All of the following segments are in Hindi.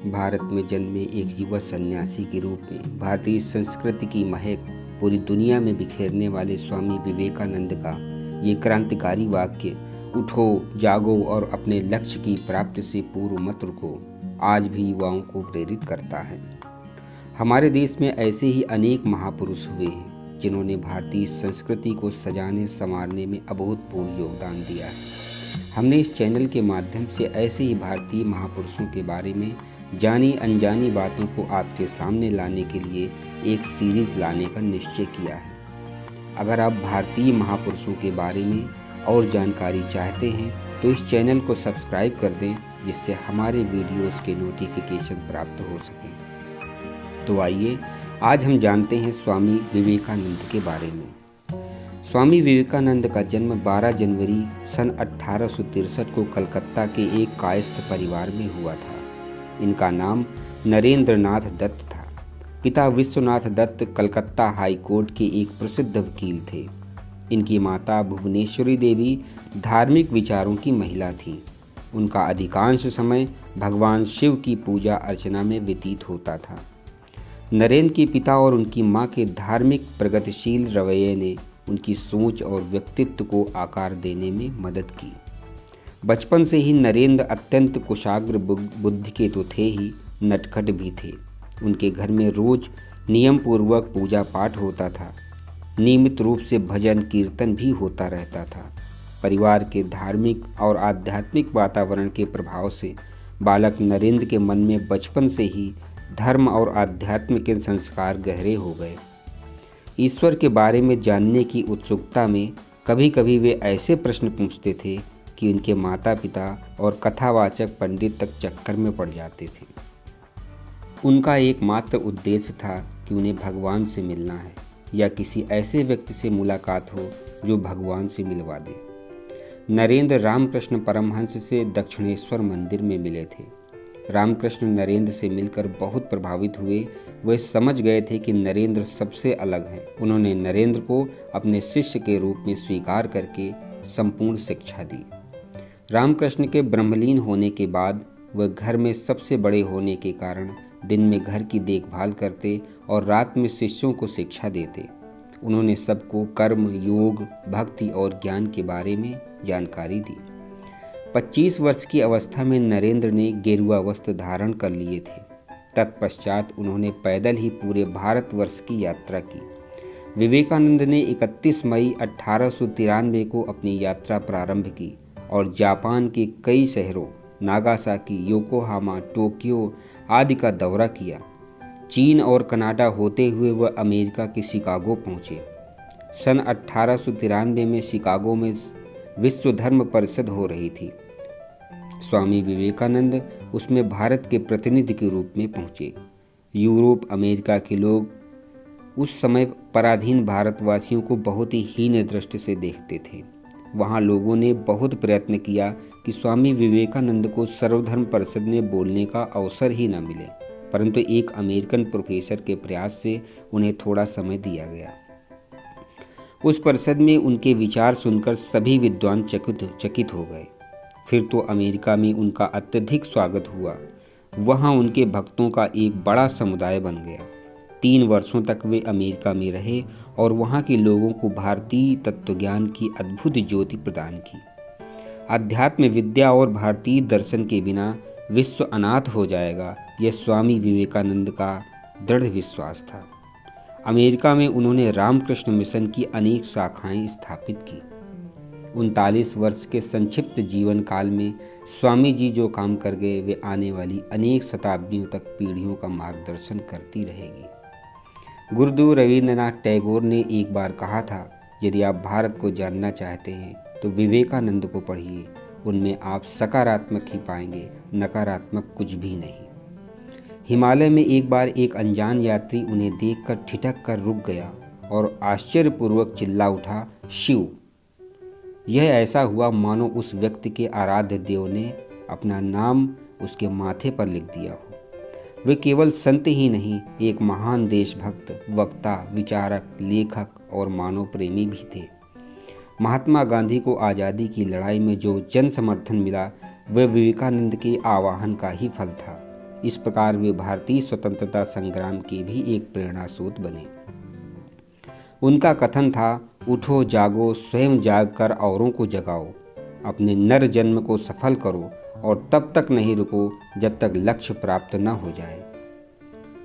भारत में जन्मे एक युवा सन्यासी के रूप में भारतीय संस्कृति की महक पूरी दुनिया में बिखेरने वाले स्वामी विवेकानंद का ये क्रांतिकारी वाक्य, उठो जागो और अपने लक्ष्य की प्राप्ति से पूर्व मत रुको, आज भी युवाओं को प्रेरित करता है। हमारे देश में ऐसे ही अनेक महापुरुष हुए हैं जिन्होंने भारतीय संस्कृति को सजाने संवारने में अभूतपूर्व योगदान दिया है। हमने इस चैनल के माध्यम से ऐसे ही भारतीय महापुरुषों के बारे में जानी अनजानी बातों को आपके सामने लाने के लिए एक सीरीज़ लाने का निश्चय किया है। अगर आप भारतीय महापुरुषों के बारे में और जानकारी चाहते हैं तो इस चैनल को सब्सक्राइब कर दें, जिससे हमारे वीडियोस के नोटिफिकेशन प्राप्त हो सकें। तो आइए आज हम जानते हैं स्वामी विवेकानंद के बारे में। स्वामी विवेकानंद का जन्म 12 जनवरी सन 1863 को कलकत्ता के एक कायस्थ परिवार में हुआ था। इनका नाम नरेंद्र नाथ दत्त था। पिता विश्वनाथ दत्त कलकत्ता हाई कोर्ट के एक प्रसिद्ध वकील थे। इनकी माता भुवनेश्वरी देवी धार्मिक विचारों की महिला थी। उनका अधिकांश समय भगवान शिव की पूजा अर्चना में व्यतीत होता था। नरेंद्र के पिता और उनकी मां के धार्मिक प्रगतिशील रवैये ने उनकी सोच और व्यक्तित्व को आकार देने में मदद की। बचपन से ही नरेंद्र अत्यंत कुशाग्र बुद्धि के तो थे ही, नटखट भी थे। उनके घर में रोज नियम पूर्वक पूजा पाठ होता था। नियमित रूप से भजन कीर्तन भी होता रहता था। परिवार के धार्मिक और आध्यात्मिक वातावरण के प्रभाव से बालक नरेंद्र के मन में बचपन से ही धर्म और आध्यात्म के संस्कार गहरे हो गए। ईश्वर के बारे में जानने की उत्सुकता में कभी कभी वे ऐसे प्रश्न पूछते थे कि उनके माता पिता और कथावाचक पंडित तक चक्कर में पड़ जाते थे। उनका एकमात्र उद्देश्य था कि उन्हें भगवान से मिलना है या किसी ऐसे व्यक्ति से मुलाकात हो जो भगवान से मिलवा दे। नरेंद्र रामकृष्ण परमहंस से दक्षिणेश्वर मंदिर में मिले थे। रामकृष्ण नरेंद्र से मिलकर बहुत प्रभावित हुए। वे समझ गए थे कि नरेंद्र सबसे अलग हैं। उन्होंने नरेंद्र को अपने शिष्य के रूप में स्वीकार करके संपूर्ण शिक्षा दी। रामकृष्ण के ब्रह्मलीन होने के बाद वह घर में सबसे बड़े होने के कारण दिन में घर की देखभाल करते और रात में शिष्यों को शिक्षा देते। उन्होंने सबको कर्म, योग, भक्ति और ज्ञान के बारे में जानकारी दी। 25 वर्ष की अवस्था में नरेंद्र ने गेरुआ वस्त्र धारण कर लिए थे। तत्पश्चात उन्होंने पैदल ही पूरे भारतवर्ष की यात्रा की। विवेकानंद ने 31 मई 1893 को अपनी यात्रा प्रारंभ की और जापान के कई शहरों नागासाकी, योकोहामा, टोक्यो आदि का दौरा किया। चीन और कनाडा होते हुए वह अमेरिका के शिकागो पहुँचे। सन 1893 में शिकागो में विश्व धर्म परिषद हो रही थी। स्वामी विवेकानंद उसमें भारत के प्रतिनिधि के रूप में पहुँचे। यूरोप, अमेरिका के लोग उस समय पराधीन भारतवासियों को बहुत ही हीन दृष्टि से देखते थे। वहाँ लोगों ने बहुत प्रयत्न किया कि स्वामी विवेकानंद को सर्वधर्म परिषद में बोलने का अवसर ही न मिले, परंतु एक अमेरिकन प्रोफेसर के प्रयास से उन्हें थोड़ा समय दिया गया। उस परिषद में उनके विचार सुनकर सभी विद्वान चकित हो गए। फिर तो अमेरिका में उनका अत्यधिक स्वागत हुआ। वहाँ उनके भक्तों का एक बड़ा समुदाय बन गया। 3 वर्षों तक वे अमेरिका में रहे और वहाँ के लोगों को भारतीय तत्वज्ञान की अद्भुत ज्योति प्रदान की। अध्यात्म विद्या और भारतीय दर्शन के बिना विश्व अनाथ हो जाएगा, यह स्वामी विवेकानंद का दृढ़ विश्वास था। अमेरिका में उन्होंने रामकृष्ण मिशन की अनेक शाखाएं स्थापित की। 39 वर्ष के संक्षिप्त जीवन काल में स्वामी जी जो काम कर गए, वे आने वाली अनेक शताब्दियों तक पीढ़ियों का मार्गदर्शन करती रहेगी। गुरुदेव रवींद्रनाथ टैगोर ने एक बार कहा था, यदि आप भारत को जानना चाहते हैं तो विवेकानंद को पढ़िए। उनमें आप सकारात्मक ही पाएंगे, नकारात्मक कुछ भी नहीं। हिमालय में एक बार एक अनजान यात्री उन्हें देखकर ठिठक कर रुक गया और आश्चर्यपूर्वक चिल्ला उठा, शिव। यह ऐसा हुआ मानो उस व्यक्ति के आराध्य देव ने अपना नाम उसके माथे पर लिख दिया हो। वे केवल संत ही नहीं, एक महान देशभक्त, वक्ता, विचारक, लेखक और मानव प्रेमी भी थे। महात्मा गांधी को आज़ादी की लड़ाई में जो जन समर्थन मिला, वह विवेकानंद के आह्वान का ही फल था। इस प्रकार वे भारतीय स्वतंत्रता संग्राम के भी एक प्रेरणा स्रोत बने। उनका कथन था, उठो जागो, स्वयं जाग कर औरों को जगाओ, अपने नर जन्म को सफल करो और तब तक नहीं रुको जब तक लक्ष्य प्राप्त न हो जाए।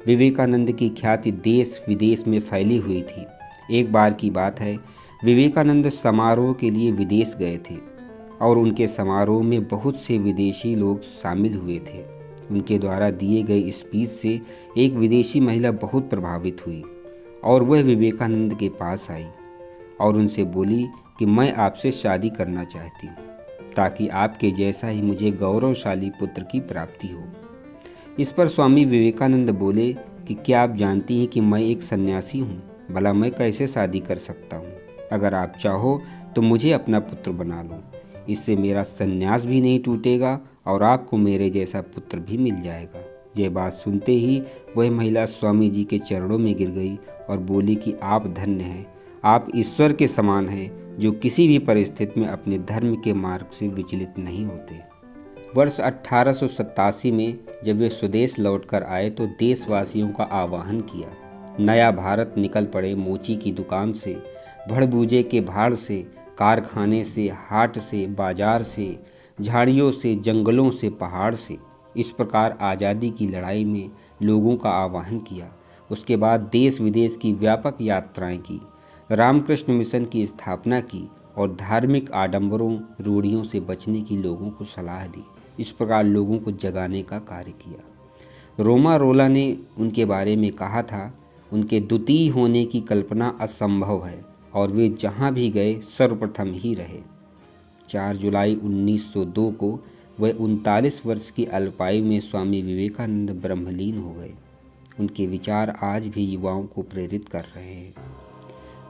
विवेकानंद की ख्याति देश विदेश में फैली हुई थी। एक बार की बात है, विवेकानंद समारोह के लिए विदेश गए थे और उनके समारोह में बहुत से विदेशी लोग शामिल हुए थे। उनके द्वारा दिए गए स्पीच से एक विदेशी महिला बहुत प्रभावित हुई और वह विवेकानंद के पास आई और उनसे बोली कि मैं आपसे शादी करना चाहती हूँ ताकि आपके जैसा ही मुझे गौरवशाली पुत्र की प्राप्ति हो। इस पर स्वामी विवेकानंद बोले कि क्या आप जानती हैं कि मैं एक सन्यासी हूँ, भला मैं कैसे शादी कर सकता हूँ। अगर आप चाहो तो मुझे अपना पुत्र बना लो, इससे मेरा सन्यास भी नहीं टूटेगा और आपको मेरे जैसा पुत्र भी मिल जाएगा। यह बात सुनते ही वह महिला स्वामी जी के चरणों में गिर गई और बोली कि आप धन्य हैं, आप ईश्वर के समान हैं जो किसी भी परिस्थिति में अपने धर्म के मार्ग से विचलित नहीं होते। वर्ष 1887 में जब वे स्वदेश लौटकर आए तो देशवासियों का आह्वान किया। नया भारत निकल पड़े मोची की दुकान से, भड़बूजे के भाड़ से, कारखाने से, हाट से, बाजार से, झाड़ियों से, जंगलों से, पहाड़ से। इस प्रकार आज़ादी की लड़ाई में लोगों का आह्वान किया। उसके बाद देश विदेश की व्यापक यात्राएं की, रामकृष्ण मिशन की स्थापना की और धार्मिक आडंबरों रूढ़ियों से बचने की लोगों को सलाह दी। इस प्रकार लोगों को जगाने का कार्य किया। रोमा रोला ने उनके बारे में कहा था, उनके द्वितीय होने की कल्पना असंभव है और वे जहाँ भी गए सर्वप्रथम ही रहे। 4 जुलाई 1902 को वह 39 वर्ष की अल्पायु में स्वामी विवेकानंद ब्रह्मलीन हो गए। उनके विचार आज भी युवाओं को प्रेरित कर रहे हैं।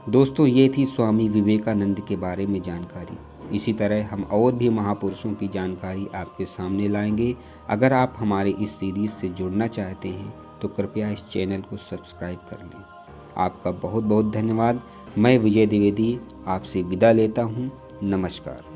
दोस्तों, ये थी स्वामी विवेकानंद के बारे में जानकारी। इसी तरह हम और भी महापुरुषों की जानकारी आपके सामने लाएंगे। अगर आप हमारे इस सीरीज़ से जुड़ना चाहते हैं तो कृपया इस चैनल को सब्सक्राइब कर लें। आपका बहुत बहुत धन्यवाद। मैं विजय द्विवेदी आपसे विदा लेता हूँ। नमस्कार।